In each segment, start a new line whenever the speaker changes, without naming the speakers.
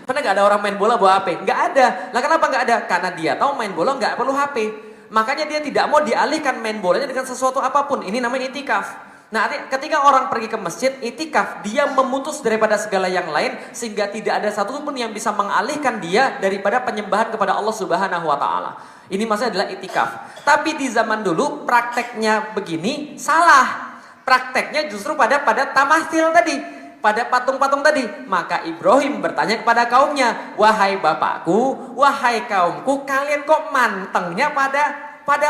Pernah nggak ada orang main bola bawa HP? Nggak ada. Lah kenapa nggak ada? Karena dia tahu main bola nggak perlu HP. Makanya dia tidak mau dialihkan main bolanya dengan sesuatu apapun. Ini namanya itikaf. Nah, ketika orang pergi ke masjid, itikaf, dia memutus daripada segala yang lain sehingga tidak ada satupun yang bisa mengalihkan dia daripada penyembahan kepada Allah Subhanahu wa taala. Ini maksudnya adalah itikaf. Tapi di zaman dulu prakteknya begini salah. Prakteknya justru pada tamathil tadi, pada patung-patung tadi. Maka Ibrahim bertanya kepada kaumnya, "Wahai bapakku, wahai kaumku, kalian kok mantengnya pada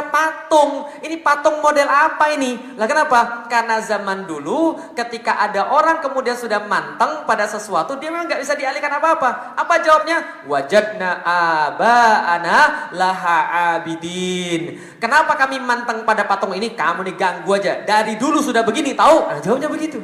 patung? Ini patung model apa ini?" Lah kenapa? Karena zaman dulu ketika ada orang kemudian sudah manteng pada sesuatu, dia memang nggak bisa dialihkan apa-apa. Apa jawabnya? Wajadna aba'ana laha abidin. Kenapa kami manteng pada patung ini? Kamu nih ganggu aja. Dari dulu sudah begini, tahu? Nah, jawabnya begitu.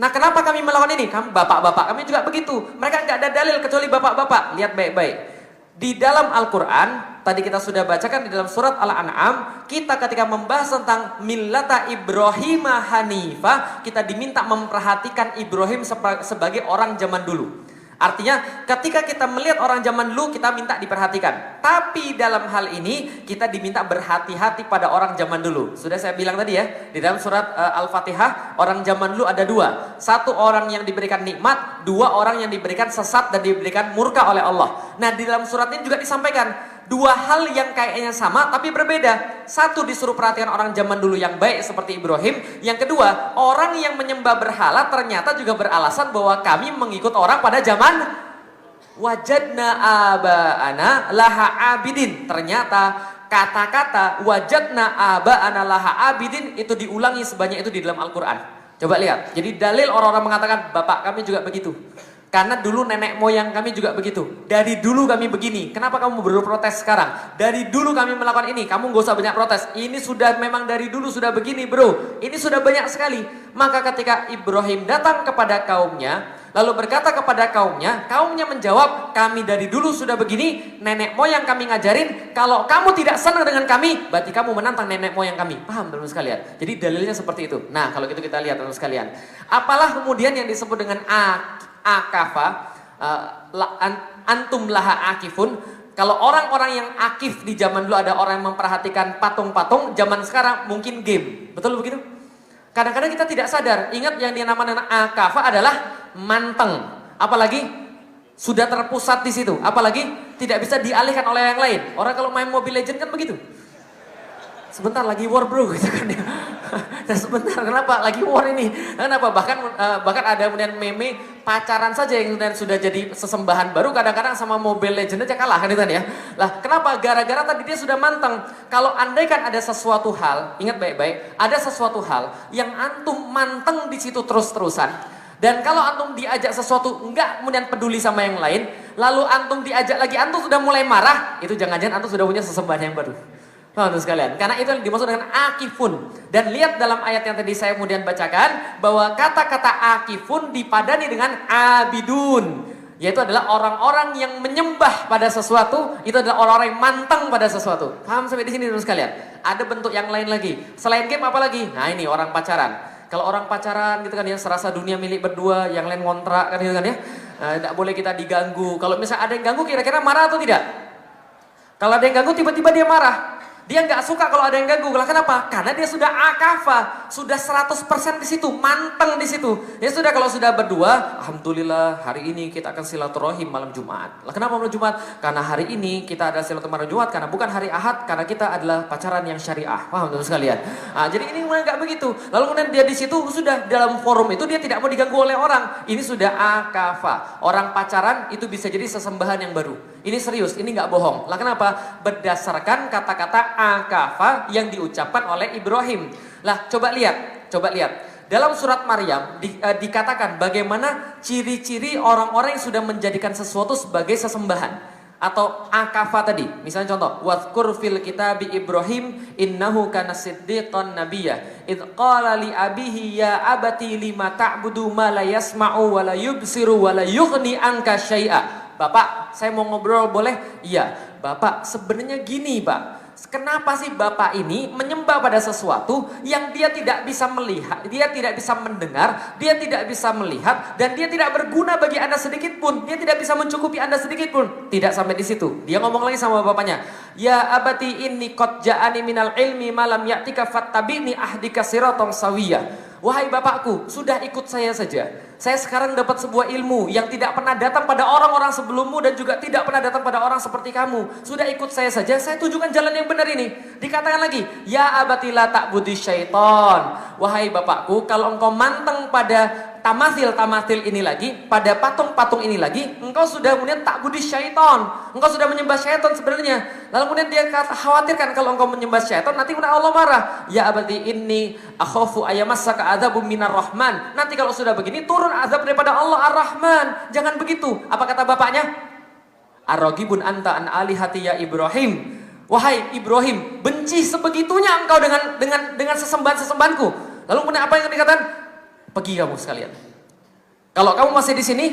Nah, kenapa kami melakukan ini? Kami bapak-bapak kami juga begitu. Mereka nggak ada dalil kecuali bapak-bapak. Lihat baik-baik. Di dalam Al-Quran, tadi kita sudah bacakan di dalam surat Al-An'am, kita ketika membahas tentang millata Ibrahim Hanifah, kita diminta memperhatikan Ibrahim sebagai orang zaman dulu. Artinya ketika kita melihat orang zaman dulu, kita minta diperhatikan. Tapi dalam hal ini kita diminta berhati-hati pada orang zaman dulu. Sudah saya bilang tadi ya, di dalam surat Al-Fatihah, orang zaman dulu ada dua. Satu orang yang diberikan nikmat, dua orang yang diberikan sesat dan diberikan murka oleh Allah. Nah, di dalam surat ini juga disampaikan dua hal yang kayaknya sama tapi berbeda. Satu disuruh perhatikan orang zaman dulu yang baik seperti Ibrahim. Yang kedua, orang yang menyembah berhala ternyata juga beralasan bahwa kami mengikut orang pada zaman wajadna aba'ana laha abidin. Ternyata kata-kata wajadna aba'ana laha abidin itu diulangi sebanyak itu di dalam Al-Quran. Coba lihat. Jadi dalil orang-orang mengatakan bapak kami juga begitu. Karena dulu nenek moyang kami juga begitu. Dari dulu kami begini. Kenapa kamu baru protes sekarang? Dari dulu kami melakukan ini. Kamu gak usah banyak protes. Ini sudah memang dari dulu sudah begini bro. Ini sudah banyak sekali. Maka ketika Ibrahim datang kepada kaumnya, lalu berkata kepada kaumnya menjawab, kami dari dulu sudah begini. Nenek moyang kami ngajarin. Kalau kamu tidak senang dengan kami, berarti kamu menantang nenek moyang kami. Paham teman-teman sekalian? Jadi dalilnya seperti itu. Nah, kalau gitu kita lihat teman-teman sekalian. Apalah kemudian yang disebut dengan akafa, antum laha akifun. Kalau orang-orang yang akif di zaman dulu ada orang yang memperhatikan patung-patung, zaman sekarang mungkin game. Betul begitu? Kadang-kadang kita tidak sadar. Ingat yang dinamakan akafa adalah manteng. Apalagi sudah terpusat di situ. Apalagi tidak bisa dialihkan oleh yang lain. Orang kalau main Mobile Legends kan begitu. Sebentar lagi war bro gitu kan ya. Sebentar, kenapa lagi war ini? Kenapa? Bahkan ada kemudian meme pacaran saja yang sudah jadi sesembahan baru kadang-kadang sama Mobile Legends aja kalah kan itu kan ya. Lah, kenapa? Gara-gara tadi dia sudah manteng. Kalau andaikan ada sesuatu hal, ingat baik-baik, ada sesuatu hal yang antum manteng di situ terus-terusan. Dan kalau antum diajak sesuatu enggak kemudian peduli sama yang lain, lalu antum diajak lagi antum sudah mulai marah, itu jangan-jangan antum sudah punya sesembahan yang baru. Teman-teman sekalian, karena itu yang dimaksud dengan akifun. Dan lihat dalam ayat yang tadi saya kemudian bacakan, bahwa kata-kata akifun dipadani dengan abidun. Yaitu adalah orang-orang yang menyembah pada sesuatu, itu adalah orang-orang yang manteng pada sesuatu. Paham sampai di sini teman-teman sekalian? Ada bentuk yang lain lagi. Selain game apa lagi? Nah ini orang pacaran. Kalau orang pacaran gitu kan ya, serasa dunia milik berdua, yang lain ngontrak kan gitu kan ya. Tidak boleh kita diganggu. Kalau misalnya ada yang ganggu kira-kira marah atau tidak? Kalau ada yang ganggu tiba-tiba dia marah. Dia nggak suka kalau ada yang ganggu. Lah kenapa? Karena dia sudah akafa, sudah 100% di situ, manteng di situ. Ya sudah kalau sudah berdua, alhamdulillah hari ini kita akan silaturahim malam Jumat. Lah kenapa malam Jumat? Karena hari ini kita ada silaturahim malam Jumat karena bukan hari Ahad, karena kita adalah pacaran yang syariah. Paham teman sekalian? Nah, jadi ini mulai nggak begitu. Lalu kemudian dia di situ sudah dalam forum itu dia tidak mau diganggu oleh orang. Ini sudah akafa. Orang pacaran itu bisa jadi sesembahan yang baru. Ini serius, ini nggak bohong. Lah kenapa? Berdasarkan kata-kata akafa yang diucapkan oleh Ibrahim. Lah coba lihat. Dalam surat Maryam dikatakan bagaimana ciri-ciri orang-orang yang sudah menjadikan sesuatu sebagai sesembahan atau akafa tadi. Misalnya contoh, wadhkur fil kitabi Ibrahim innahu kana siddiqan nabiyya id qala li abihi ya abati lima ta'budu ma la yasma'u wa la yubsiru wa la yughni anka syai'a. Bapak, saya mau ngobrol boleh? Iya. Bapak, sebenarnya gini Pak. kenapa sih Bapak ini menyembah pada sesuatu yang dia tidak bisa melihat, dia tidak bisa mendengar, dia tidak bisa melihat, dan dia tidak berguna bagi Anda sedikit pun, dia tidak bisa mencukupi Anda sedikit pun. Tidak sampai di situ. Dia ngomong lagi sama bapaknya, ya abati inni qad ja'ani minal ilmi malam ya'tika fattabi'ni ahdika siratal sawiyah. Wahai bapakku, sudah ikut saya saja. Saya sekarang dapat sebuah ilmu yang tidak pernah datang pada orang-orang sebelummu dan juga tidak pernah datang pada orang seperti kamu. Sudah ikut saya saja, saya tunjukkan jalan yang benar ini. Dikatakan lagi, ya abati la ta'budi syaiton. Wahai bapakku, kalau engkau manteng pada tamathil ini lagi, pada patung-patung ini lagi, engkau sudah kemudian ta'budi syaiton. Engkau sudah menyembah syaiton sebenarnya. Lalu kemudian dia khawatirkan kalau engkau menyembah syaiton, nanti kemudian Allah marah. Ya abati inni akhafu ayamassaka adzabum minar rahman. Nanti kalau sudah begini turun azab daripada Allah Ar-Rahman. Jangan begitu. Apa kata bapaknya? Ar-Raghibun anta an alihati ya Ibrahim. Wahai Ibrahim, benci sebegitunya engkau dengan sesembahan-sesembahanku. Lalu kemudian apa yang dikatakan? Pergi kamu sekalian. Kalau kamu masih di sini,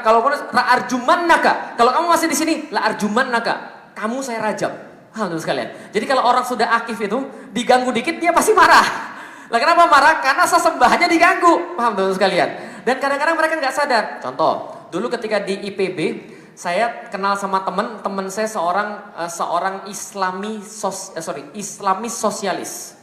kalau arjumannaka. Kalau kamu masih di sini, la arjumannaka. Kamu saya rajam. Alhamdulillah sekalian. Jadi kalau orang sudah akif itu diganggu dikit dia pasti marah. Lah kenapa marah? Karena sesembahannya diganggu. Paham teman sekalian? Dan kadang-kadang mereka nggak sadar. Contoh, dulu ketika di IPB, saya kenal sama teman saya seorang Islamis sosialis.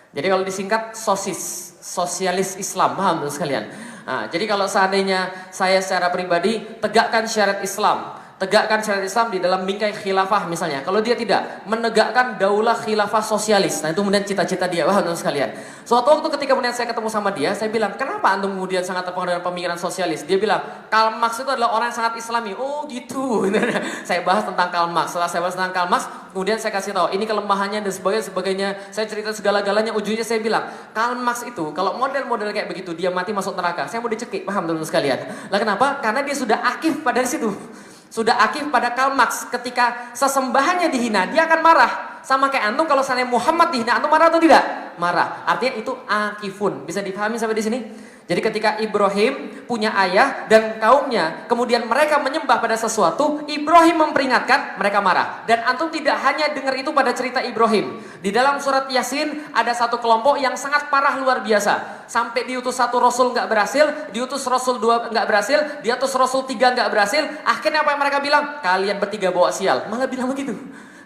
Jadi kalau disingkat sosis, sosialis Islam, paham teman sekalian? Nah, jadi kalau seandainya saya secara pribadi tegakkan syariat Islam, tegakkan syariat Islam di dalam bingkai khilafah misalnya. Kalau dia tidak menegakkan daulah khilafah sosialis, nah itu kemudian cita-cita dia, wah teman sekalian. Suatu waktu ketika kemudian saya ketemu sama dia, saya bilang, kenapa antum kemudian sangat terpengaruh dengan pemikiran sosialis? Dia bilang, Karl Marx itu adalah orang yang sangat Islami. Oh gitu. Saya bahas tentang Karl Marx. Setelah saya bahas tentang Karl Marx, kemudian saya kasih tahu ini kelemahannya dan sebagainya. Saya cerita segala-galanya. Ujungnya saya bilang, Karl Marx itu kalau model-model kayak begitu dia mati masuk neraka, saya mau dicekik, paham teman sekalian? Lah kenapa? Karena dia sudah akif pada situ. Sudah akif pada Karl Marx. Ketika sesembahannya dihina, dia akan marah. Sama kayak antum kalau seandainya Muhammad dihina, antum marah atau tidak? Marah. Artinya itu akifun. Bisa dipahami sampai di sini? Jadi ketika Ibrahim punya ayah dan kaumnya, kemudian mereka menyembah pada sesuatu, Ibrahim memperingatkan, mereka marah. Dan antum tidak hanya dengar itu pada cerita Ibrahim. Di dalam surat Yasin ada satu kelompok yang sangat parah luar biasa. Sampai diutus satu Rasul nggak berhasil, diutus Rasul 2 nggak berhasil, diutus Rasul 3 nggak berhasil. Akhirnya apa yang mereka bilang? Kalian bertiga bawa sial. Malah bilang begitu.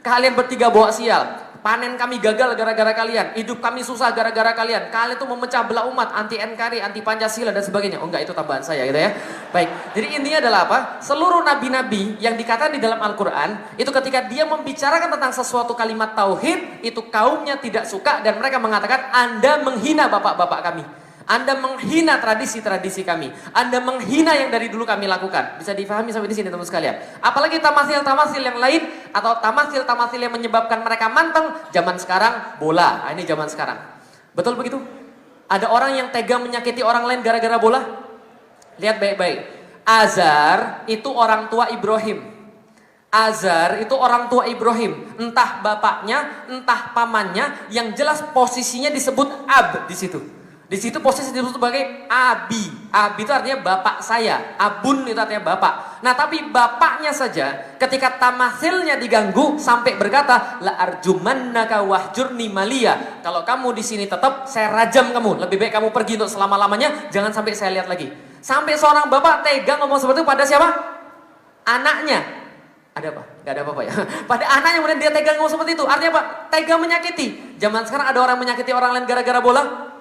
Kalian bertiga bawa sial. Panen kami gagal gara-gara kalian. Hidup kami susah gara-gara kalian. Kalian tuh memecah belah umat, anti NKRI, anti Pancasila dan sebagainya. Oh enggak, itu tambahan saya gitu ya. Baik. Jadi intinya adalah apa? Seluruh nabi-nabi yang dikatakan di dalam Al-Qur'an itu ketika dia membicarakan tentang sesuatu kalimat tauhid, itu kaumnya tidak suka dan mereka mengatakan, Anda menghina bapak-bapak kami. Anda menghina tradisi-tradisi kami. Anda menghina yang dari dulu kami lakukan. Bisa difahami sampai di sini teman sekalian. Apalagi tamasil-tamasil yang lain atau tamasil-tamasil yang menyebabkan mereka manteng. Zaman sekarang bola. Nah, ini zaman sekarang. Betul begitu? Ada orang yang tega menyakiti orang lain gara-gara bola? Lihat baik-baik. Azar itu orang tua Ibrahim. Azar itu orang tua Ibrahim. Entah bapaknya, entah pamannya, yang jelas posisinya disebut ab di situ. Di situ posisi disebut sebagai abi. Abi itu artinya bapak saya. Abun itu artinya bapak. Nah tapi bapaknya saja ketika tamathilnya diganggu sampai berkata, la arjumannaka wahjurni malia. Kalau kamu di sini tetap, saya rajam kamu. Lebih baik kamu pergi untuk selama-lamanya. Jangan sampai saya lihat lagi. Sampai seorang bapak tega ngomong seperti itu pada siapa? Anaknya. Ada apa? Gak ada apa-apa ya. Pada anaknya kemudian dia tega ngomong seperti itu. Artinya apa? Tega menyakiti. Zaman sekarang ada orang menyakiti orang lain gara-gara bola?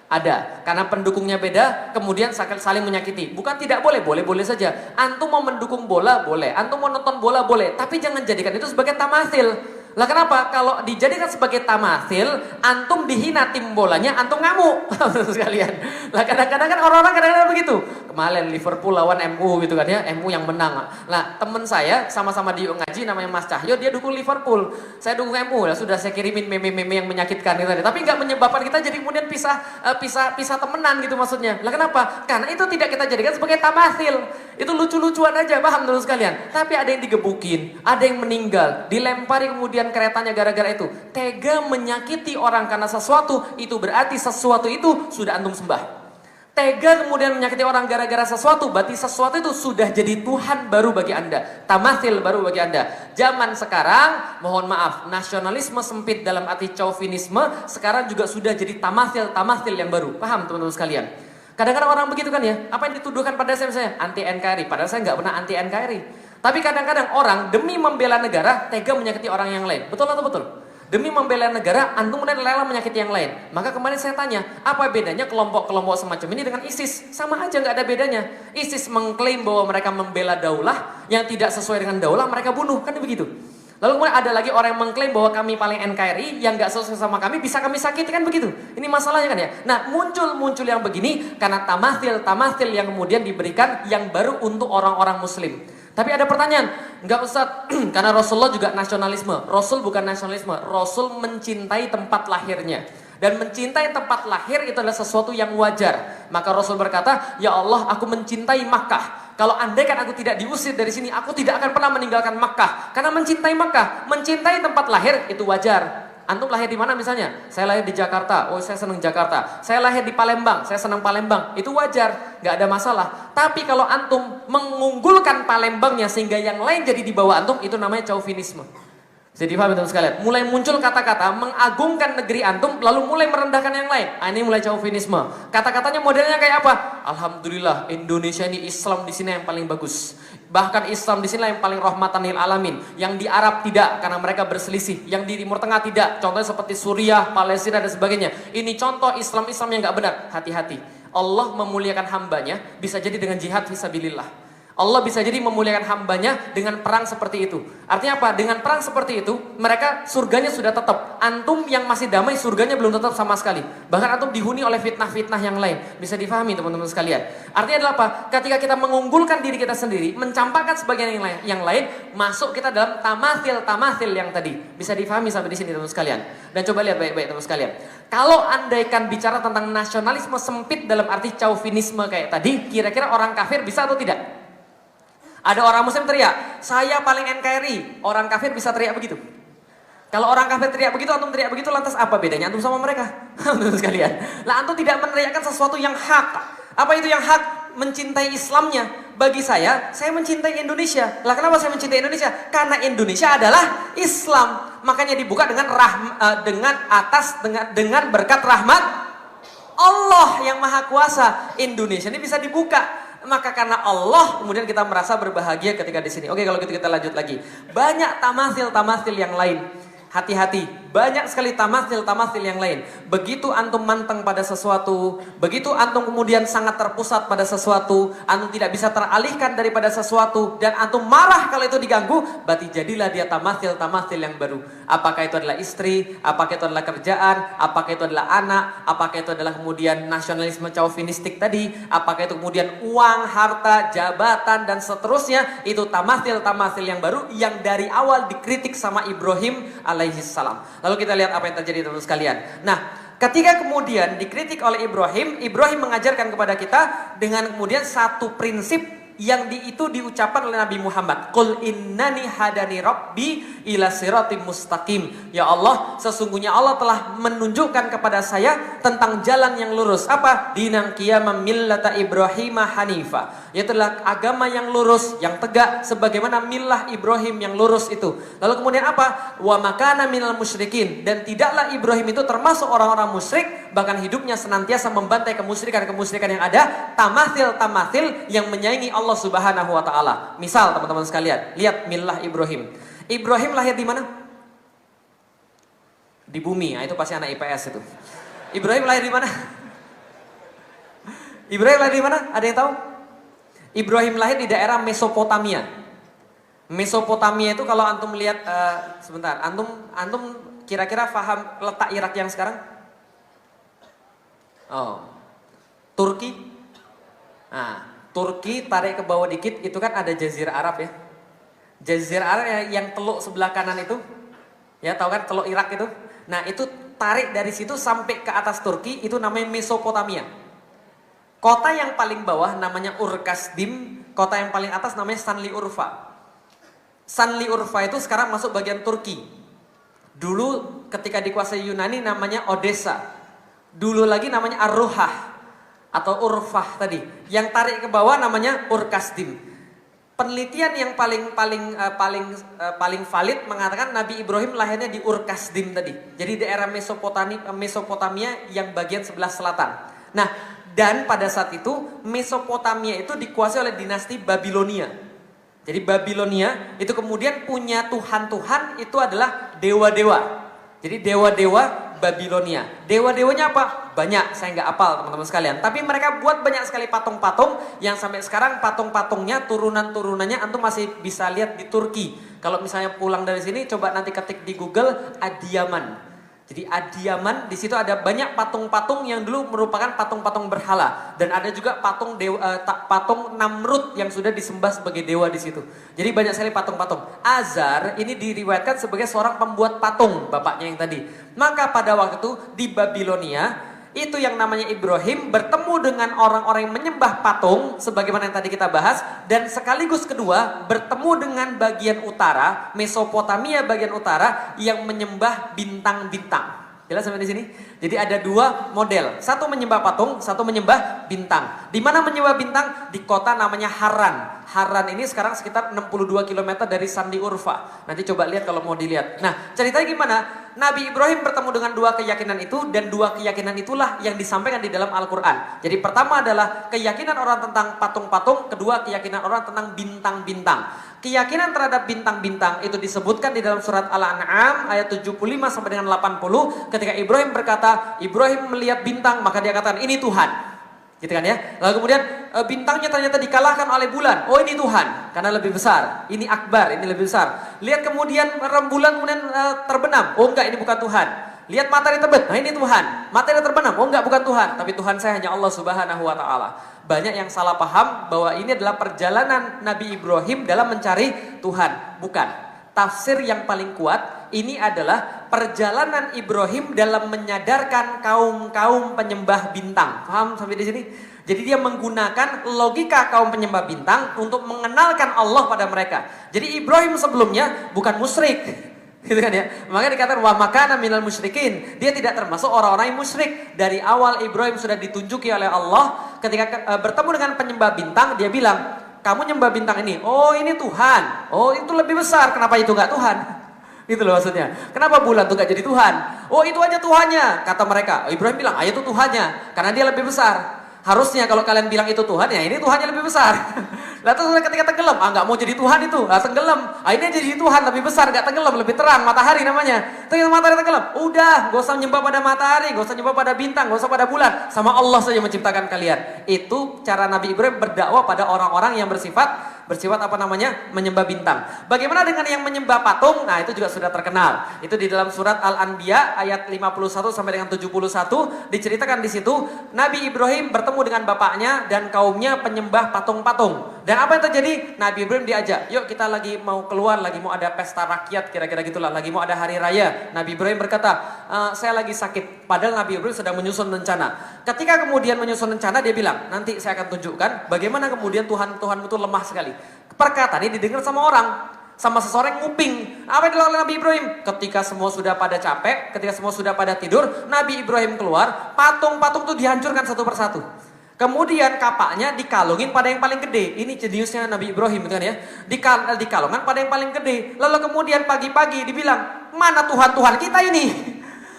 Ada, karena pendukungnya beda, kemudian saling menyakiti. Bukan tidak boleh, boleh-boleh saja. Antum mau mendukung bola, boleh. Antum mau nonton bola, boleh. Tapi jangan jadikan itu sebagai tamathil. Lah kenapa? Kalau dijadikan sebagai tamathil, antum dihina tim bolanya, antum ngamuk. Sekalian. Lah kadang-kadang kan orang-orang kadang-kadang begitu. Kemarin Liverpool lawan MU gitu kan ya, MU yang menang. Nah temen saya sama-sama di ngaji namanya Mas Cahyo, dia dukung Liverpool. Saya dukung MU. Lah sudah saya kirimin meme-meme yang menyakitkan gitu tadi. Tapi nggak menyebabkan kita jadi kemudian pisah temenan gitu maksudnya. Lah kenapa? Karena itu tidak kita jadikan sebagai tamathil. Itu lucu-lucuan aja, paham terus sekalian. Tapi ada yang digebukin, ada yang meninggal, dilempari kemudian keretanya gara-gara itu. Tega menyakiti orang karena sesuatu, itu berarti sesuatu itu sudah antum sembah. Tega kemudian menyakiti orang gara-gara sesuatu, berarti sesuatu itu sudah jadi Tuhan baru bagi Anda. Tamathil baru bagi Anda. Zaman sekarang, mohon maaf, nasionalisme sempit dalam arti chauvinisme, sekarang juga sudah jadi tamathil yang baru. Paham teman-teman sekalian? Kadang-kadang orang begitu kan ya, apa yang dituduhkan pada saya anti NKRI, padahal saya nggak pernah anti NKRI. Tapi kadang-kadang orang demi membela negara, tega menyakiti orang yang lain. Betul atau betul? Demi membela negara, antum kemudian rela menyakiti yang lain. Maka kemarin saya tanya, apa bedanya kelompok-kelompok semacam ini dengan ISIS? Sama aja nggak ada bedanya. ISIS mengklaim bahwa mereka membela daulah, yang tidak sesuai dengan daulah mereka bunuh, kan begitu. Lalu kemudian ada lagi orang yang mengklaim bahwa kami paling NKRI, yang nggak sesuai sama kami bisa kami sakiti, kan begitu. Ini masalahnya kan ya. Nah muncul yang begini karena tamathil yang kemudian diberikan yang baru untuk orang-orang muslim. Tapi ada pertanyaan, enggak Ustaz, karena Rasulullah juga nasionalisme. Rasul bukan nasionalisme, Rasul mencintai tempat lahirnya. Dan mencintai tempat lahir itu adalah sesuatu yang wajar. Maka Rasul berkata, ya Allah, aku mencintai Makkah. Kalau andai kan aku tidak diusir dari sini, aku tidak akan pernah meninggalkan Makkah. Karena mencintai Makkah, mencintai tempat lahir itu wajar. Antum lahir di mana misalnya? Saya lahir di Jakarta, oh saya senang Jakarta. Saya lahir di Palembang, saya senang Palembang. Itu wajar, nggak ada masalah. Tapi kalau antum mengunggulkan Palembangnya sehingga yang lain jadi di bawah antum, itu namanya chauvinisme. Jadi paham teman sekalian? Mulai muncul kata-kata mengagungkan negeri antum, lalu mulai merendahkan yang lain. Ini mulai chauvinisme. Kata-katanya modelnya kayak apa? Alhamdulillah, Indonesia ini Islam di sini yang paling bagus. Bahkan Islam di sini yang paling rahmatan lil alamin. Yang di Arab tidak, karena mereka berselisih. Yang di Timur Tengah tidak. Contohnya seperti Suriah, Palestina dan sebagainya. Ini contoh Islam yang nggak benar. Hati-hati. Allah memuliakan hambanya bisa jadi dengan jihad fisabilillah. Allah bisa jadi memuliakan hambanya dengan perang seperti itu. Artinya apa? Dengan perang seperti itu, mereka surganya sudah tetap. Antum yang masih damai, surganya belum tetap sama sekali. Bahkan antum dihuni oleh fitnah-fitnah yang lain. Bisa difahami teman-teman sekalian. Artinya adalah apa? Ketika kita mengunggulkan diri kita sendiri, mencampakkan sebagian yang lain, masuk kita dalam tamathil yang tadi. Bisa difahami sampai di sini teman-teman sekalian. Dan coba lihat baik-baik teman-teman sekalian. Kalau andaikan bicara tentang nasionalisme sempit dalam arti chauvinisme kayak tadi, kira-kira orang kafir bisa atau tidak? Ada orang muslim teriak, saya paling NKRI. Orang kafir bisa teriak begitu. Kalau orang kafir teriak begitu, antum teriak begitu, lantas apa bedanya antum sama mereka? Teman-teman sekalian. Lah antum tidak meneriakkan sesuatu yang hak. Apa itu yang hak? Mencintai Islamnya. Bagi saya mencintai Indonesia. Lah kenapa saya mencintai Indonesia? Karena Indonesia adalah Islam. Makanya dibuka dengan dengan berkat rahmat Allah yang Maha Kuasa. Indonesia ini bisa dibuka. Maka karena Allah kemudian kita merasa berbahagia ketika di sini. Oke, kalau gitu kita lanjut lagi. Banyak tamathil yang lain. Hati-hati, banyak sekali tamathil yang lain. Begitu antum manteng pada sesuatu, begitu antum kemudian sangat terpusat pada sesuatu, antum tidak bisa teralihkan daripada sesuatu, dan antum marah kalau itu diganggu, berarti jadilah dia tamathil yang baru. Apakah itu adalah istri, apakah itu adalah kerjaan, apakah itu adalah anak, apakah itu adalah kemudian nasionalisme chauvinistik tadi, apakah itu kemudian uang, harta, jabatan, dan seterusnya, itu tamathil yang baru yang dari awal dikritik sama Ibrahim alaihissalam. Lalu kita lihat apa yang terjadi teman-teman sekalian. Nah, ketika kemudian dikritik oleh Ibrahim mengajarkan kepada kita dengan kemudian satu prinsip yang itu diucapkan oleh Nabi Muhammad. Qul innani hadani rabbi ila siratim mustaqim. Ya Allah, sesungguhnya Allah telah menunjukkan kepada saya tentang jalan yang lurus. Apa? Dinan qiyamam millata Ibrahim hanifa. Yaitu adalah agama yang lurus, yang tegak sebagaimana millah Ibrahim yang lurus itu. Lalu kemudian apa? Wa makana minal musyrikin. Dan tidaklah Ibrahim itu termasuk orang-orang musyrik, bahkan hidupnya senantiasa membantai kemusyrikan yang ada, tamathil yang menyaingi Allah Subhanahu wa taala. Misal teman-teman sekalian, lihat millah Ibrahim. Ibrahim lahir di mana? Di bumi. Nah, itu pasti anak IPS itu. Ibrahim lahir di mana? Ibrahim lahir di mana? Ada yang tahu? Ibrahim lahir di daerah Mesopotamia. Mesopotamia itu kalau antum lihat sebentar, antum kira-kira paham letak Irak yang sekarang? Oh. Turki? Nah, Turki tarik ke bawah dikit itu kan ada Jazirah Arab ya. Jazirah Arab yang teluk sebelah kanan itu. Ya, tahu kan teluk Irak itu? Nah, itu tarik dari situ sampai ke atas Turki itu namanya Mesopotamia. Kota yang paling bawah namanya Ur-Kasdim, kota yang paling atas namanya Sanli Urfa. Sanli Urfa itu sekarang masuk bagian Turki. Dulu ketika dikuasai Yunani namanya Odessa. Dulu lagi namanya Ar-Ruhah. atau urfah tadi. Yang tarik ke bawah namanya urkasdim. Penelitian yang paling valid mengatakan Nabi Ibrahim lahirnya di Urkasdim tadi. Jadi daerah Mesopotamia yang bagian sebelah selatan. Nah, dan pada saat itu Mesopotamia itu dikuasai oleh dinasti Babilonia. Jadi Babilonia itu kemudian punya tuhan-tuhan itu adalah dewa-dewa. Jadi dewa-dewa Babilonia. Dewa-dewanya apa? Banyak, saya nggak hafal teman-teman sekalian. Tapi mereka buat banyak sekali patung-patung yang sampai sekarang patung-patungnya turunan-turunannya antum masih bisa lihat di Turki. Kalau misalnya pulang dari sini coba nanti ketik di Google Adiyaman. Jadi Adiyaman di situ ada banyak patung-patung yang dulu merupakan patung-patung berhala dan ada juga patung patung Namrud yang sudah disembah sebagai dewa di situ. Jadi banyak sekali patung-patung. Azar ini diriwayatkan sebagai seorang pembuat patung, bapaknya yang tadi. Maka pada waktu itu di Babilonia itu yang namanya Ibrahim bertemu dengan orang-orang yang menyembah patung sebagaimana yang tadi kita bahas, dan sekaligus kedua bertemu dengan bagian utara Mesopotamia bagian utara yang menyembah bintang-bintang. Jelas sampai di sini? Jadi ada dua model, satu menyembah patung, satu menyembah bintang. Di mana menyembah bintang? Di kota namanya Haran. Haran ini sekarang sekitar 62 km dari Sandi Urfa. Nanti coba lihat kalau mau dilihat. Nah, ceritanya gimana? Nabi Ibrahim bertemu dengan dua keyakinan itu, dan dua keyakinan itulah yang disampaikan di dalam Al-Quran. Jadi pertama adalah keyakinan orang tentang patung-patung, kedua keyakinan orang tentang bintang-bintang. Keyakinan terhadap bintang-bintang itu disebutkan di dalam surat Al-An'am ayat 75 sampai dengan 80 ketika Ibrahim berkata, Ibrahim melihat bintang maka dia katakan ini Tuhan. Gitu kan ya. Lalu kemudian bintangnya ternyata dikalahkan oleh bulan. Oh ini Tuhan karena lebih besar. Ini akbar, ini lebih besar. Lihat kemudian rembulan kemudian terbenam. Oh enggak, ini bukan Tuhan. Lihat matahari terbit. Nah ini Tuhan. Matahari terbenam. Oh enggak, bukan Tuhan. Tapi Tuhan saya hanya Allah Subhanahu wa taala. Banyak yang salah paham bahwa ini adalah perjalanan Nabi Ibrahim dalam mencari Tuhan. Bukan. Tafsir yang paling kuat ini adalah perjalanan Ibrahim dalam menyadarkan kaum-kaum penyembah bintang. Paham sampai di sini? Jadi dia menggunakan logika kaum penyembah bintang untuk mengenalkan Allah pada mereka. Jadi Ibrahim sebelumnya bukan musyrik. Gitu kan ya. Makanya dikatakan wa makana minal musyrikin. Dia tidak termasuk orang-orang yang musyrik. Dari awal Ibrahim sudah ditunjuki oleh Allah ketika bertemu dengan penyembah bintang, dia bilang, "Kamu nyembah bintang ini. Oh, ini Tuhan. Oh, itu lebih besar. Kenapa itu enggak Tuhan?" Gitu loh maksudnya. Kenapa bulan itu enggak jadi Tuhan? Oh, itu aja Tuhannya, kata mereka. Ibrahim bilang, "Ah, itu Tuhannya, karena dia lebih besar." Harusnya kalau kalian bilang itu Tuhan, ya ini Tuhannya lebih besar. Lalu terus ketika tenggelam, nggak mau jadi Tuhan itu, tenggelam. Ini jadi Tuhan lebih besar, nggak tenggelam, lebih terang, matahari namanya. Ternyata matahari tenggelam, udah, gak usah nyembah pada matahari, gak usah nyembah pada bintang, gak usah pada bulan, sama Allah saja menciptakan kalian. Itu cara Nabi Ibrahim berdakwah pada orang-orang yang bersifat menyembah bintang. Bagaimana dengan yang menyembah patung? Nah, itu juga sudah terkenal. Itu di dalam surat Al-Anbiya ayat 51 sampai dengan 71 diceritakan di situ Nabi Ibrahim bertemu dengan bapaknya dan kaumnya penyembah patung-patung. Dan apa yang terjadi? Nabi Ibrahim diajak, "Yuk kita lagi mau keluar, lagi mau ada pesta rakyat, kira-kira gitulah, lagi mau ada hari raya." Nabi Ibrahim berkata, "Saya lagi sakit." Padahal Nabi Ibrahim sedang menyusun rencana. Ketika kemudian menyusun rencana, dia bilang, "Nanti saya akan tunjukkan bagaimana kemudian Tuhanmu itu lemah sekali." Perkataan ini didengar sama orang, sama seseorang yang nguping. Apa yang dilakukan oleh Nabi Ibrahim? Ketika semua sudah pada capek, ketika semua sudah pada tidur, Nabi Ibrahim keluar, patung-patung itu dihancurkan satu persatu. Kemudian kapaknya dikalungin pada yang paling gede. Ini jeniusnya Nabi Ibrahim kan ya. Dikalungkan pada yang paling gede. Lalu kemudian pagi-pagi dibilang, "Mana Tuhan-Tuhan kita ini?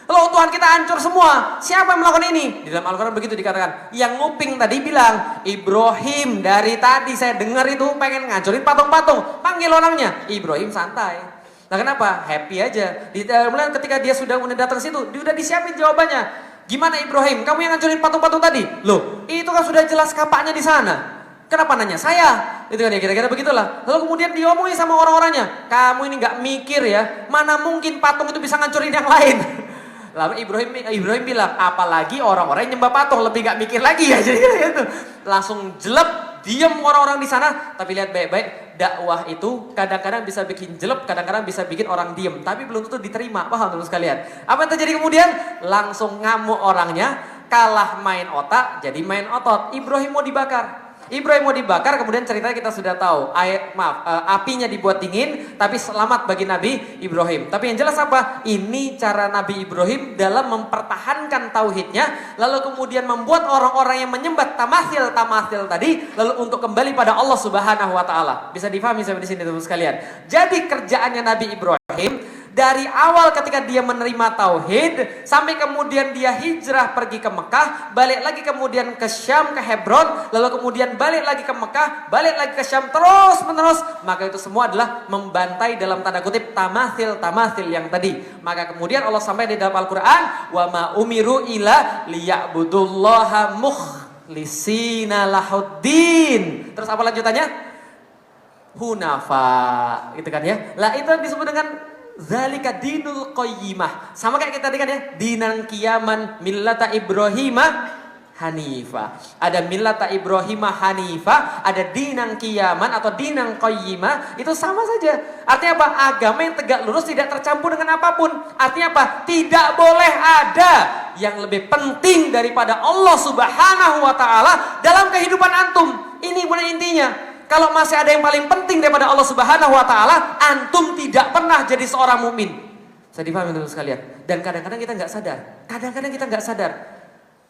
Loh, Tuhan kita hancur semua. Siapa yang melakukan ini?" Di dalam Al-Quran begitu dikatakan. Yang nguping tadi bilang, "Ibrahim, dari tadi saya dengar itu pengen ngancurin patung-patung." Panggil orangnya. Ibrahim santai. Nah, kenapa? Happy aja. Kemudian ketika dia sudah datang situ, dia udah disiapin jawabannya. "Gimana Ibrahim? Kamu yang ngancurin patung-patung tadi?" "Loh, itu kan sudah jelas kapaknya di sana. Kenapa nanya saya?" Itu kan ya, kira-kira begitulah. Lalu kemudian diomongin sama orang-orangnya, "Kamu ini nggak mikir ya? Mana mungkin patung itu bisa ngancurin yang lain?" Lalu Ibrahim bilang, "Apalagi orang-orang yang nyembah patung, lebih gak mikir lagi ya." Jadi gitu. Langsung jelek, diam orang-orang di sana. Tapi lihat baik-baik, dakwah itu kadang-kadang bisa bikin jelek, kadang-kadang bisa bikin orang diam. Tapi belum tentu diterima, paham teman sekalian? Apa yang terjadi kemudian? Langsung ngamuk orangnya, kalah main otak, jadi main otot. Ibrahim mau dibakar. Ibrahim mau dibakar, kemudian ceritanya kita sudah tahu. Apinya dibuat dingin, tapi selamat bagi Nabi Ibrahim. Tapi yang jelas apa? Ini cara Nabi Ibrahim dalam mempertahankan tauhidnya, lalu kemudian membuat orang-orang yang menyembah tamathil tadi, lalu untuk kembali pada Allah Subhanahu Wa Taala. Bisa difahami sampai di sini teman-teman sekalian. Jadi kerjaannya Nabi Ibrahim dari awal ketika dia menerima tauhid sampai kemudian dia hijrah pergi ke Mekah, balik lagi kemudian ke Syam, ke Hebron, lalu kemudian balik lagi ke Mekah, balik lagi ke Syam, terus menerus, maka itu semua adalah membantai dalam tanda kutip tamathil yang tadi. Maka kemudian Allah sampaikan di dalam Al-Qur'an, wa ma umiru ila liya'budullaha mukhlisina lahuddin. Terus apa lanjutannya? Hunafa, gitu kan ya. Lah itu disebut dengan zalika dinul qayyimah. Sama kayak kita tadi kan ya, dinan qiyaman millata Ibrahimah hanifa. Ada millata Ibrahimah hanifa, ada dinan qiyaman atau dinan qayyimah, itu sama saja. Artinya apa? Agama yang tegak lurus tidak tercampur dengan apapun. Artinya apa? Tidak boleh ada yang lebih penting daripada Allah Subhanahu wa taala dalam kehidupan antum. Ini benar intinya. Kalau masih ada yang paling penting daripada Allah Subhanahu wa taala, antum tidak pernah jadi seorang mukmin. Saya dipahami teman-teman sekalian. Dan kadang-kadang kita nggak sadar. Kadang-kadang kita nggak sadar.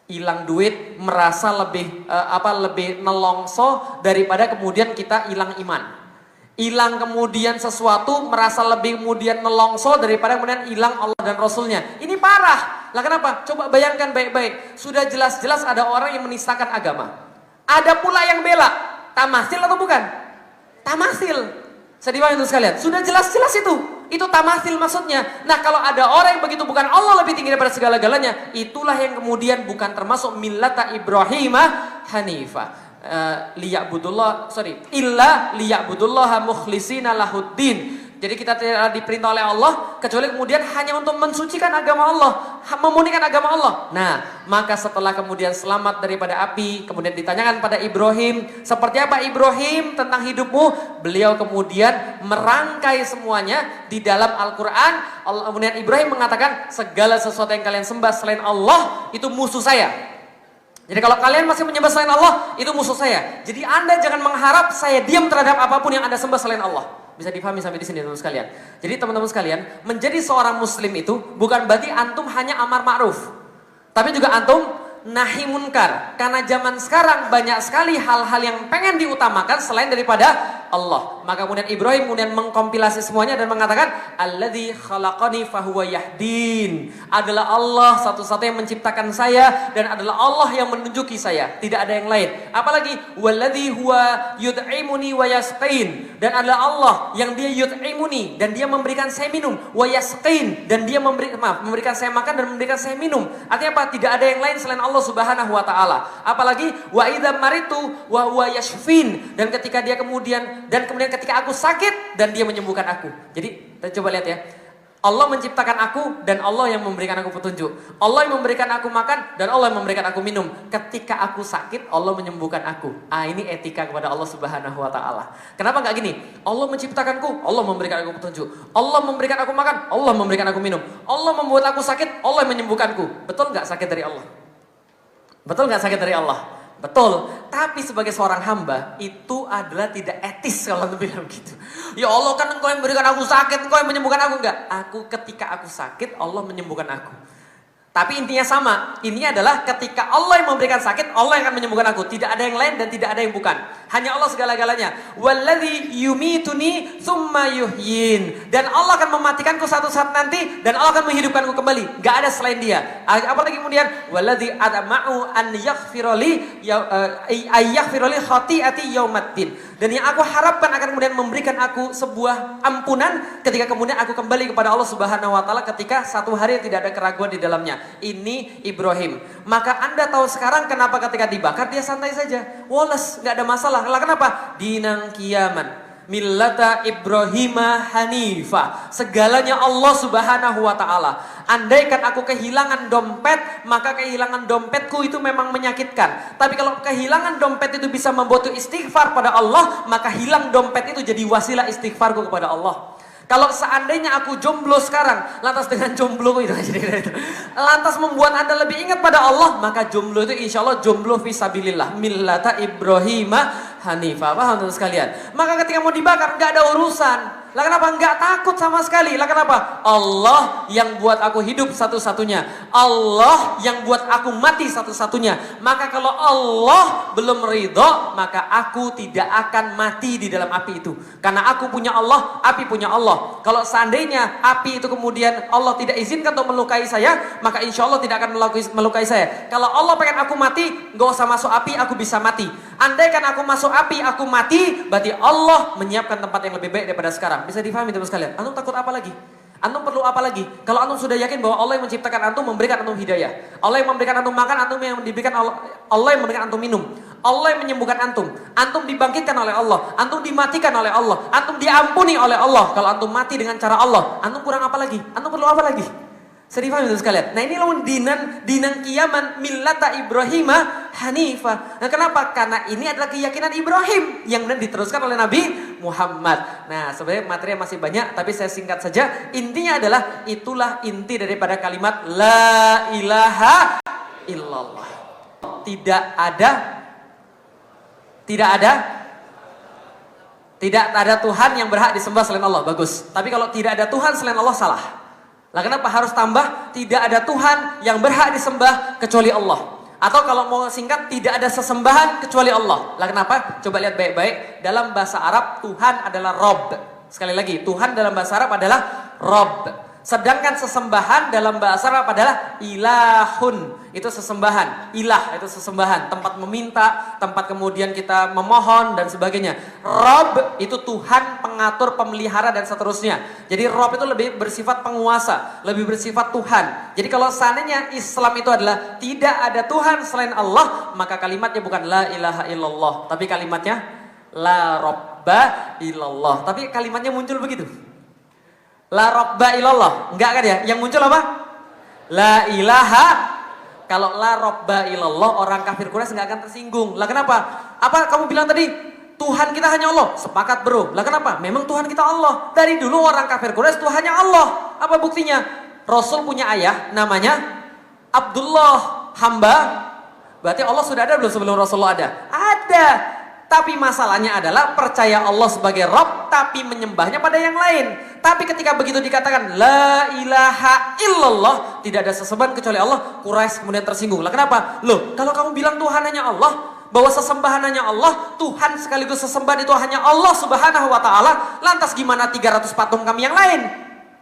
Hilang duit merasa lebih lebih nelongso daripada kemudian kita hilang iman. Hilang kemudian sesuatu merasa lebih kemudian nelongso daripada kemudian hilang Allah dan Rasulnya. Ini parah. Lah kenapa? Coba bayangkan baik-baik. Sudah jelas-jelas ada orang yang menistakan agama. Ada pula yang bela. Tamasil atau bukan? Tamasil. Sedih itu sekalian. Sudah jelas-jelas itu. Itu tamasil maksudnya. Nah kalau ada orang yang begitu bukan Allah lebih tinggi daripada segala-galanya, itulah yang kemudian bukan termasuk millata Ibrahimah hanifah. Illa liya'budullaha mukhlisina lahuddin. Jadi kita tidak diperintah oleh Allah kecuali kemudian hanya untuk mensucikan agama Allah, memurnikan agama Allah. Nah, maka setelah kemudian selamat daripada api, kemudian ditanyakan pada Ibrahim, seperti apa Ibrahim tentang hidupmu? Beliau kemudian merangkai semuanya di dalam Al-Quran. Kemudian Ibrahim mengatakan, segala sesuatu yang kalian sembah selain Allah itu musuh saya. Jadi kalau kalian masih menyembah selain Allah, itu musuh saya. Jadi Anda jangan mengharap saya diam terhadap apapun yang Anda sembah selain Allah. Bisa dipahami sampai di sini teman-teman sekalian. Jadi teman-teman sekalian, menjadi seorang muslim itu bukan berarti antum hanya amar ma'ruf. Tapi juga antum nahi munkar. Karena zaman sekarang banyak sekali hal-hal yang pengen diutamakan selain daripada Allah. Maka kemudian Ibrahim kemudian mengkompilasi semuanya dan mengatakan, alladzi khalaqani fahuwa yahdin. Adalah Allah satu-satunya yang menciptakan saya dan adalah Allah yang menunjuki saya. Tidak ada yang lain. Apalagi walladzi huwa yud'imuni wa yasqin. Dan adalah Allah yang dia yud'imuni dan dia memberikan saya minum, wa yasqin dan dia memberikan saya makan dan memberikan saya minum. Artinya apa? Tidak ada yang lain selain Allah Subhanahu wa taala. Apalagi wa idza maritu wa huwa yashfin. Dan ketika dia kemudian ketika aku sakit dan dia menyembuhkan aku. Jadi kita coba lihat ya. Allah menciptakan aku dan Allah yang memberikan aku petunjuk. Allah yang memberikan aku makan dan Allah yang memberikan aku minum. Ketika aku sakit, Allah menyembuhkan aku. Ini etika kepada Allah Subhanahu wa taala. Kenapa enggak gini? Allah menciptakanku, Allah memberikan aku petunjuk. Allah memberikan aku makan, Allah memberikan aku minum. Allah membuat aku sakit, Allah yang menyembuhkanku. Betul enggak sakit dari Allah? Betul enggak sakit dari Allah? Betul, tapi sebagai seorang hamba itu adalah tidak etis kalau anda bilang gitu. Ya Allah kan engkau yang memberikan aku sakit, engkau yang menyembuhkan aku. Enggak, ketika aku sakit Allah menyembuhkan aku. Tapi intinya sama, ini adalah ketika Allah yang memberikan sakit, Allah yang akan menyembuhkan aku. Tidak ada yang lain dan tidak ada yang bukan. Hanya Allah segala-galanya. Walladzi yumituni tsumma yuhyin. Dan Allah akan mematikanku satu saat nanti dan Allah akan menghidupkanku kembali. Gak ada selain Dia. Apalagi kemudian walladzi adma'u an yaghfirali ayaghfirali khati'ati yaumaddin. Dan yang aku harapkan akan kemudian memberikan aku sebuah ampunan ketika kemudian aku kembali kepada Allah Subhanahu wa taala ketika satu hari tidak ada keraguan di dalamnya. Ini Ibrahim. Maka Anda tahu sekarang kenapa ketika dibakar dia santai saja. Woles, nggak ada masalah. Lah kenapa? Dinang kiaman. Millata Ibrahimah hanifah. Segalanya Allah Subhanahu wa taala. Andaikan aku kehilangan dompet, maka kehilangan dompetku itu memang menyakitkan. Tapi kalau kehilangan dompet itu bisa membuat istighfar pada Allah, maka hilang dompet itu jadi wasilah istighfarku kepada Allah. Kalau seandainya aku jomblo sekarang, lantas dengan jomblo itu, lantas membuat Anda lebih ingat pada Allah, maka jomblo itu insya Allah jomblo fisabilillah, millata Ibrahimah Hanifah. Paham teman sekalian? Maka ketika mau dibakar nggak ada urusan. Lah kenapa? Nggak takut sama sekali. Lah kenapa? Allah yang buat aku hidup satu-satunya. Allah yang buat aku mati satu-satunya. Maka kalau Allah belum ridho, maka aku tidak akan mati di dalam api itu. Karena aku punya Allah, api punya Allah. Kalau seandainya api itu kemudian Allah tidak izinkan untuk melukai saya, maka insya Allah tidak akan melukai saya. Kalau Allah pengen aku mati, nggak usah masuk api, aku bisa mati. Andaikan aku masuk api, aku mati, berarti Allah menyiapkan tempat yang lebih baik daripada sekarang. Bisa difahami teman sekalian? Antum takut apa lagi? Antum perlu apa lagi? Kalau antum sudah yakin bahwa Allah yang menciptakan antum, memberikan antum hidayah, Allah yang memberikan antum makan, antum yang diberikan Allah yang memberikan antum minum, Allah yang menyembuhkan antum, antum dibangkitkan oleh Allah, antum dimatikan oleh Allah, antum diampuni oleh Allah. Kalau antum mati dengan cara Allah, antum kurang apa lagi? Antum perlu apa lagi? Sedih paham itu sekalian. Nah ini lawan dinan kiaman millata Ibrahimah Hanifah. Nah kenapa? Karena ini adalah keyakinan Ibrahim yang diteruskan oleh Nabi Muhammad. Nah sebenarnya materi masih banyak, tapi saya singkat saja. Intinya adalah itulah inti daripada kalimat La ilaha illallah. Tidak ada Tuhan yang berhak disembah selain Allah. Bagus. Tapi kalau tidak ada Tuhan selain Allah, salah. Lah kenapa harus tambah tidak ada Tuhan yang berhak disembah kecuali Allah? Atau kalau mau singkat, tidak ada sesembahan kecuali Allah. Lah kenapa? Coba lihat baik-baik. Dalam bahasa Arab Tuhan adalah Rob. Sekali lagi, Tuhan dalam bahasa Arab adalah Rob. Sedangkan sesembahan dalam bahasa Arab adalah ilahun. Itu sesembahan. Ilah itu sesembahan. Tempat meminta, tempat kemudian kita memohon dan sebagainya. Rob itu Tuhan, pengatur, pemelihara dan seterusnya. Jadi Rob itu lebih bersifat penguasa, lebih bersifat Tuhan. Jadi kalau seandainya Islam itu adalah tidak ada Tuhan selain Allah, maka kalimatnya bukan la ilaha illallah, tapi kalimatnya la robba illallah. Tapi kalimatnya muncul begitu. La robba ilallah, enggak kan ya? Yang muncul apa? La ilaha. Kalau la robba ilallah, orang kafir Quraisy enggak akan tersinggung. Lah kenapa? Apa kamu bilang tadi? Tuhan kita hanya Allah. Sepakat bro. Lah kenapa? Memang Tuhan kita Allah. Dari dulu orang kafir Quraisy Tuhannya Allah. Apa buktinya? Rasul punya ayah namanya Abdullah, hamba. Berarti Allah sudah ada belum sebelum Rasulullah ada? Ada. Tapi masalahnya adalah percaya Allah sebagai Rabb, tapi menyembahnya pada yang lain. Tapi ketika begitu dikatakan La ilaha illallah, tidak ada sesembahan kecuali Allah, Quraisy kemudian tersinggung. Lah kenapa? Loh, kalau kamu bilang Tuhan hanya Allah, bahwa sesembahan hanya Allah, Tuhan sekaligus sesembahan itu hanya Allah subhanahu wa ta'ala, lantas gimana 300 patung kami yang lain?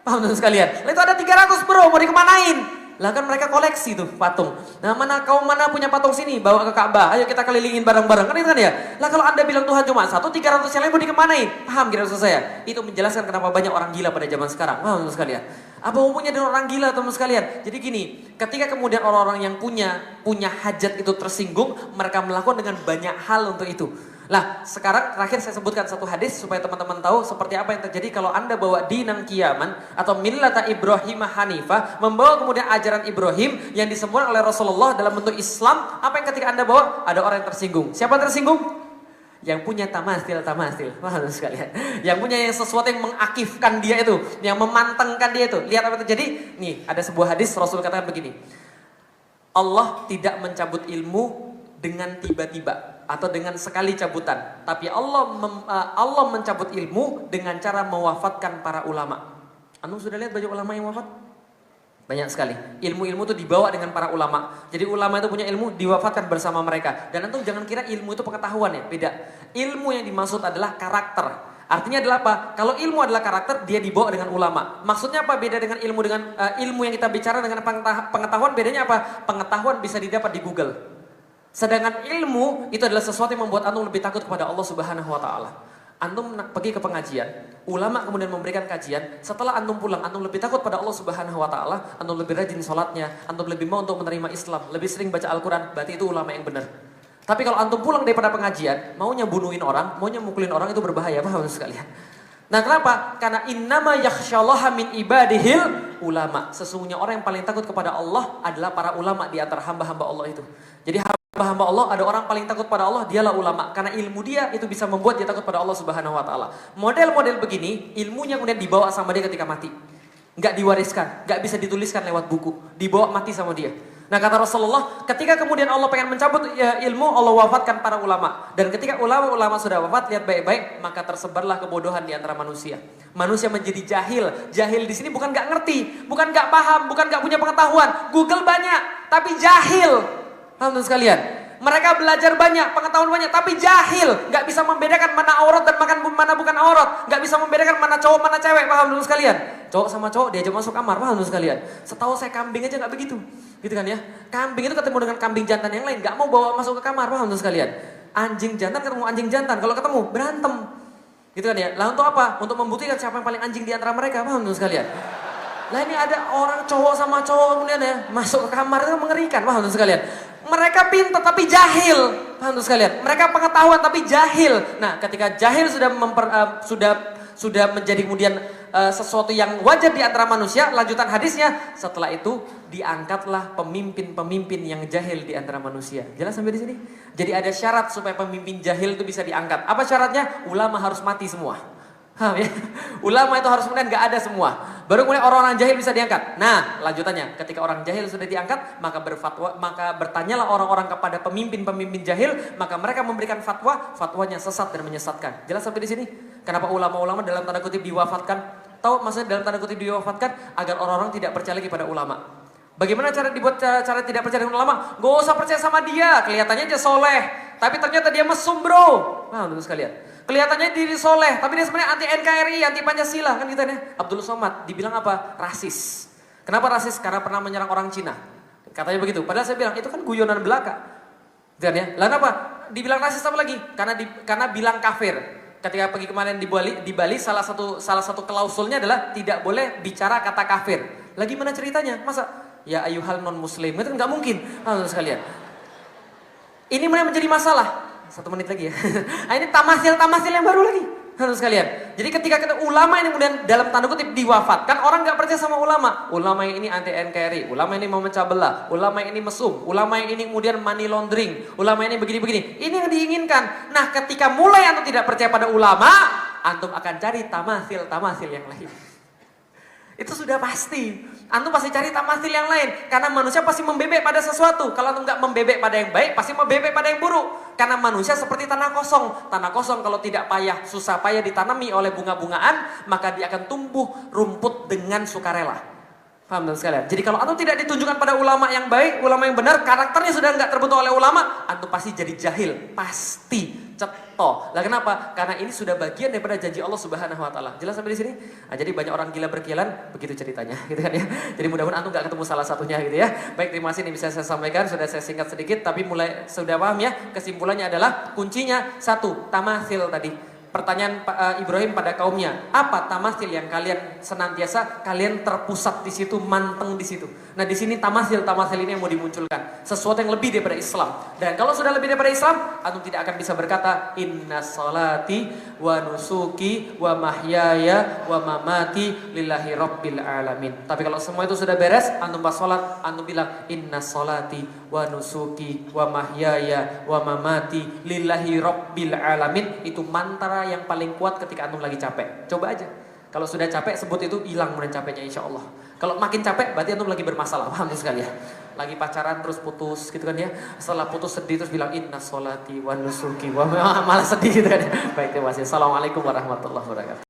Paham teman sekalian? Lah itu ada 300 bro, mau dikemanain? Lah kan mereka koleksi tuh patung. Nah mana punya patung sini, bawa ke Ka'bah, ayo kita kelilingin bareng-bareng, kan itu kan ya? Lah kalau anda bilang Tuhan cuma satu, 300 yang lain mau dikemanain? Paham kira maksud saya? Itu menjelaskan kenapa banyak orang gila pada zaman sekarang. Paham teman sekalian? Apa hubungannya dengan orang gila teman sekalian? Jadi gini, ketika kemudian orang-orang yang punya hajat itu tersinggung, mereka melakukan dengan banyak hal untuk itu. Lah sekarang terakhir saya sebutkan satu hadis supaya teman-teman tahu seperti apa yang terjadi kalau anda bawa dinang kiaman atau millata Ibrahimah Hanifah, membawa kemudian ajaran Ibrahim yang disebut oleh Rasulullah dalam bentuk Islam. Apa yang ketika anda bawa ada orang yang tersinggung? Siapa yang tersinggung? Yang punya tamasil, paham sekalian? Yang punya yang sesuatu yang mengakifkan dia itu, yang memantengkan dia itu. Lihat apa yang terjadi? Nih ada sebuah hadis Rasul katakan begini, Allah tidak mencabut ilmu dengan tiba-tiba atau dengan sekali cabutan, tapi Allah mencabut ilmu dengan cara mewafatkan para ulama. Anda sudah lihat banyak ulama yang wafat? Banyak sekali. Ilmu-ilmu itu dibawa dengan para ulama. Jadi ulama itu punya ilmu diwafatkan bersama mereka. Dan antum jangan kira ilmu itu pengetahuan ya, beda. Ilmu yang dimaksud adalah karakter. Artinya adalah apa? Kalau ilmu adalah karakter, dia dibawa dengan ulama. Maksudnya apa? Beda dengan ilmu yang kita bicara dengan pengetahuan, bedanya apa? Pengetahuan bisa didapat di Google. Sedangkan ilmu itu adalah sesuatu yang membuat antum lebih takut kepada Allah Subhanahu wa taala. Antum pergi ke pengajian, ulama kemudian memberikan kajian, setelah antum pulang, antum lebih takut pada Allah Subhanahu wa taala, antum lebih rajin sholatnya, antum lebih mau untuk menerima Islam, lebih sering baca Al-Qur'an, berarti itu ulama yang benar. Tapi kalau antum pulang daripada pengajian, maunya bunuhin orang, maunya mukulin orang, itu berbahaya, paham sekalian? Nah kenapa? Karena innama yakhsyallaha min ibadihil ulama. Sesungguhnya orang yang paling takut kepada Allah adalah para ulama di antara hamba-hamba Allah itu. Jadi hamba Allah, ada orang paling takut pada Allah, dialah ulama. Karena ilmu dia itu bisa membuat dia takut pada Allah Subhanahu wa taala. Model-model begini, ilmunya kemudian dibawa sama dia ketika mati. Nggak diwariskan, nggak bisa dituliskan lewat buku, dibawa mati sama dia. Nah kata Rasulullah, ketika kemudian Allah pengen mencabut ilmu, Allah wafatkan para ulama. Dan ketika ulama-ulama sudah wafat, lihat baik-baik, maka tersebarlah kebodohan di antara manusia. Manusia menjadi jahil. Jahil di sini bukan nggak ngerti, bukan nggak paham, bukan nggak punya pengetahuan. Google banyak, tapi jahil. Paham sekalian? Mereka belajar banyak, pengetahuan banyak, tapi jahil, nggak bisa membedakan mana aurat dan mana bukan aurat, nggak bisa membedakan mana cowok mana cewek. Paham dulu sekalian? Cowok sama cowok diajak masuk kamar, paham dulu sekalian? Setahu saya kambing aja nggak begitu, gitu kan ya? Kambing itu ketemu dengan kambing jantan yang lain, nggak mau bawa masuk ke kamar, paham dulu sekalian? Anjing jantan ketemu anjing jantan, kalau ketemu berantem, gitu kan ya? Lah untuk apa? Untuk membuktikan siapa yang paling anjing di antara mereka, paham dulu sekalian? Lah ini ada orang cowok sama cowok kemudian ya masuk ke kamar, itu mengerikan, paham dulu sekalian? Mereka pintar tapi jahil, paham tuh sekalian? Mereka pengetahuan tapi jahil. Nah, ketika jahil sudah menjadi kemudian sesuatu yang wajar di antara manusia, lanjutan hadisnya, setelah itu diangkatlah pemimpin-pemimpin yang jahil di antara manusia. Jelas sampai di sini? Jadi ada syarat supaya pemimpin jahil itu bisa diangkat. Apa syaratnya? Ulama harus mati semua. Paham ya? Ulama itu harus kemudian gak ada semua. Baru kemudian orang-orang jahil bisa diangkat. Nah, lanjutannya, ketika orang jahil sudah diangkat, maka bertanyalah orang-orang kepada pemimpin-pemimpin jahil, maka mereka memberikan fatwa, fatwanya sesat dan menyesatkan. Jelas sampai di sini? Kenapa ulama-ulama dalam tanda kutip diwafatkan? Tahu maksudnya dalam tanda kutip diwafatkan? Agar orang-orang tidak percaya lagi pada ulama. Bagaimana cara dibuat cara tidak percaya dengan ulama? Gak usah percaya sama dia, kelihatannya aja soleh, tapi ternyata dia mesum bro. Paham tuh sekalian? Kelihatannya diri soleh, tapi dia sebenarnya anti NKRI, anti Pancasila, kan gitu ya. Abdul Somad dibilang apa? Rasis. Kenapa rasis? Karena pernah menyerang orang Cina. Katanya begitu. Padahal saya bilang itu kan guyonan belaka. Dan ya, lalu apa? Dibilang rasis apa lagi? Karena bilang kafir. Ketika pergi kemarin di Bali salah satu klausulnya adalah tidak boleh bicara kata kafir. Lagi mana ceritanya? Masa ya ayuhal non muslim? Itu nggak mungkin. Teman-teman sekalian. Ini mulai menjadi masalah. 1 menit lagi ya. Nah, ini tamasil yang baru lagi. Teman-teman sekalian. Jadi ketika ulama ini kemudian dalam tanda kutip diwafatkan, orang nggak percaya sama ulama. Ulama yang ini anti NKRI, ulama ini mau memecah belah, ulama yang ini mesum, ulama yang ini kemudian money laundering, ulama ini begini-begini. Ini yang diinginkan. Nah, ketika mulai antum tidak percaya pada ulama, antum akan cari tamasil yang lain. Itu sudah pasti. Antum pasti cari tamasil yang lain. Karena manusia pasti membebek pada sesuatu. Kalau antum nggak membebek pada yang baik, pasti membebek pada yang buruk. Karena manusia seperti tanah kosong. Tanah kosong kalau tidak susah payah ditanami oleh bunga-bungaan, maka dia akan tumbuh rumput dengan sukarela. Paham teman sekalian? Jadi kalau antum tidak ditunjukkan pada ulama yang baik, ulama yang benar, karakternya sudah nggak terbentuk oleh ulama, antum pasti jadi jahil. Pasti. Ceto. Lah kenapa? Karena ini sudah bagian daripada janji Allah Subhanahu wa taala. Jelas sampai di sini? Nah, jadi banyak orang gila berkilan, begitu ceritanya, gitu kan ya. Jadi mudah-mudahan antum enggak ketemu salah satunya gitu ya. Baik, terima kasih ini bisa saya sampaikan, sudah saya singkat sedikit tapi sudah paham ya. Kesimpulannya adalah kuncinya satu, tamasil tadi. Pertanyaan Ibrahim pada kaumnya, apa tamasil yang kalian senantiasa kalian terpusat di situ, manteng di situ. Nah, di sini tamasil ini yang mau dimunculkan, sesuatu yang lebih daripada Islam. Dan kalau sudah lebih daripada Islam, antum tidak akan bisa berkata inna salati wa nusuki wa mahyaya wa mamati lillahi rabbil alamin. Tapi kalau semua itu sudah beres, antum pas salat, antum bilang inna salati wa nusuki wa mahyaya wa mamati lillahi rabbil alamin. Itu mantra yang paling kuat ketika antum lagi capek. Coba aja. Kalau sudah capek, sebut itu, hilang kemudian capeknya insya Allah. Kalau makin capek, berarti antum lagi bermasalah. Paham tuh sekali ya? Lagi pacaran terus putus gitu kan ya. Setelah putus sedih terus bilang inna sholati wa nusuki wa malah sedih gitu kan ya. Baik, terima kasih. Assalamualaikum warahmatullahi wabarakatuh.